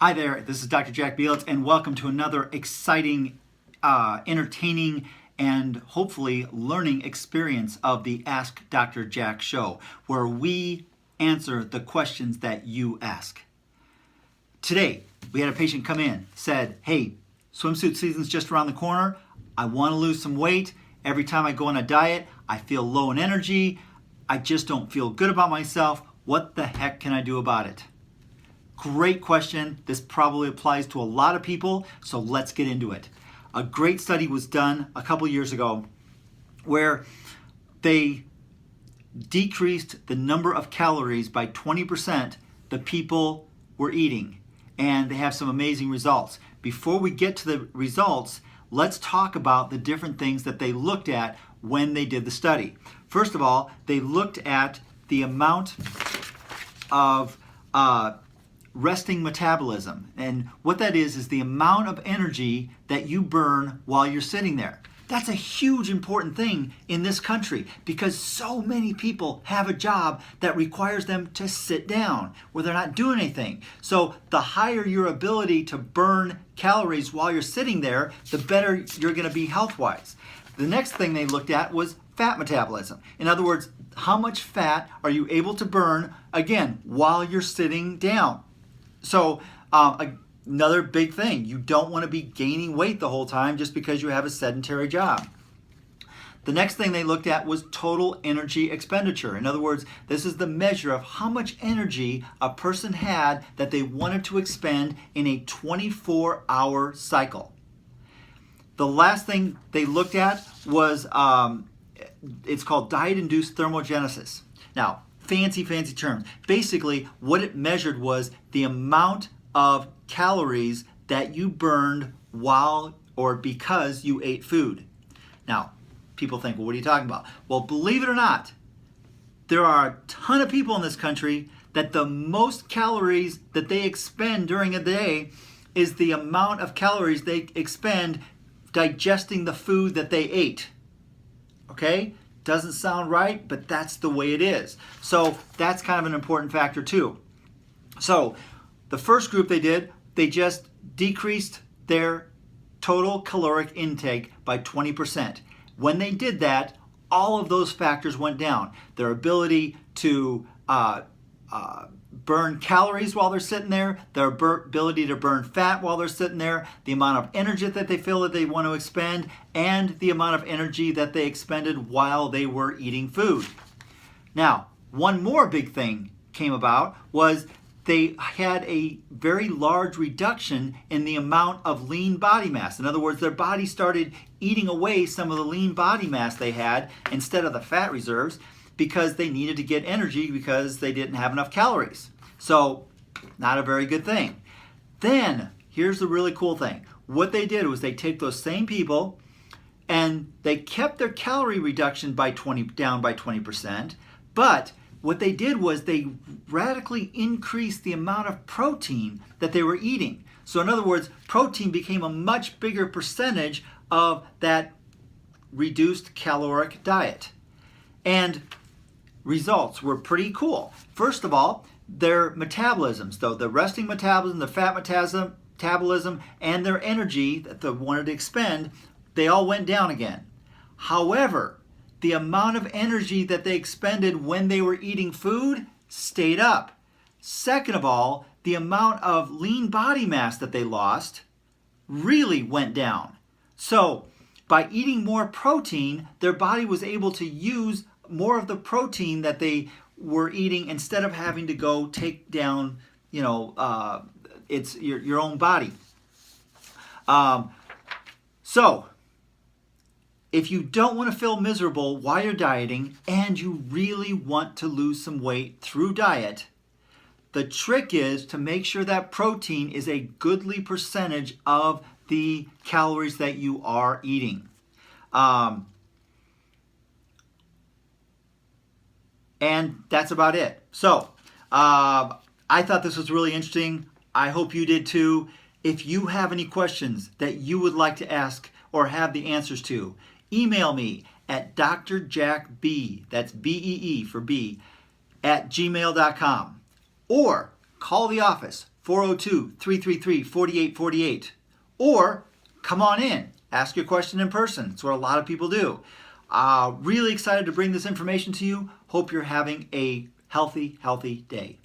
Hi there, this is Dr. Jack Belitz, and welcome to another exciting, entertaining, and hopefully learning experience of the Ask Dr. Jack show, where we answer the questions that you ask. Today, we had a patient come in, said, hey, swimsuit season's just around the corner. I want to lose some weight. Every time I go on a diet, I feel low in energy. I just don't feel good about myself. What the heck can I do about it? Great question. This probably applies to a lot of people, so let's get into it. A great study was done a couple years ago where they decreased the number of calories by 20% the people were eating, and they have some amazing results. Before we get to the results, let's talk about the different things that they looked at when they did the study. First of all, they looked at the amount of resting metabolism, and what that is the amount of energy that you burn while you're sitting there. That's a huge important thing in this country because so many people have a job that requires them to sit down where they're not doing anything. So the higher your ability to burn calories while you're sitting there, the better you're going to be health-wise. The next thing they looked at was fat metabolism. In other words, how much fat are you able to burn, again, while you're sitting down? So another big thing, you don't want to be gaining weight the whole time just because you have a sedentary job. The next thing they looked at was total energy expenditure. In other words, this is the measure of how much energy a person had that they wanted to expend in a 24-hour cycle. The last thing they looked at was, it's called diet-induced thermogenesis. Now, fancy terms. Basically, what it measured was the amount of calories that you burned while or because you ate food. Now, people think, well, what are you talking about? Well, believe it or not, there are a ton of people in this country that the most calories that they expend during a day is the amount of calories they expend digesting the food that they ate. Okay? Doesn't sound right, but that's the way it is. So that's kind of an important factor too. So the first group they just decreased their total caloric intake by 20%. When they did that, all of those factors went down. Their ability to burn calories while they're sitting there, their ability to burn fat while they're sitting there, the amount of energy that they feel that they want to expend, and the amount of energy that they expended while they were eating food. Now, one more big thing came about was they had a very large reduction in the amount of lean body mass. In other words, their body started eating away some of the lean body mass they had instead of the fat reserves because they needed to get energy because they didn't have enough calories. So, not a very good thing. Then, here's the really cool thing. What they did was they take those same people and they kept their calorie reduction down by 20%, but what they did was they radically increased the amount of protein that they were eating. So in other words, protein became a much bigger percentage of that reduced caloric diet. And results were pretty cool. First of all, their metabolisms, though, the resting metabolism, the fat metabolism, and their energy that they wanted to expend, they all went down again. However, the amount of energy that they expended when they were eating food stayed up. Second of all, the amount of lean body mass that they lost really went down. So, by eating more protein, their body was able to use more of the protein that they were eating instead of having to go take down, it's your own body. So, if you don't want to feel miserable while you're dieting and you really want to lose some weight through diet, the trick is to make sure that protein is a goodly percentage of the calories that you are eating. And that's about it. So, I thought this was really interesting. I hope you did too. If you have any questions that you would like to ask or have the answers to, email me at drjackb, that's B-E-E for B, @gmail.com. Or call the office, 402-333-4848. Or come on in, ask your question in person. It's what a lot of people do. Really excited to bring this information to you. Hope you're having a healthy day.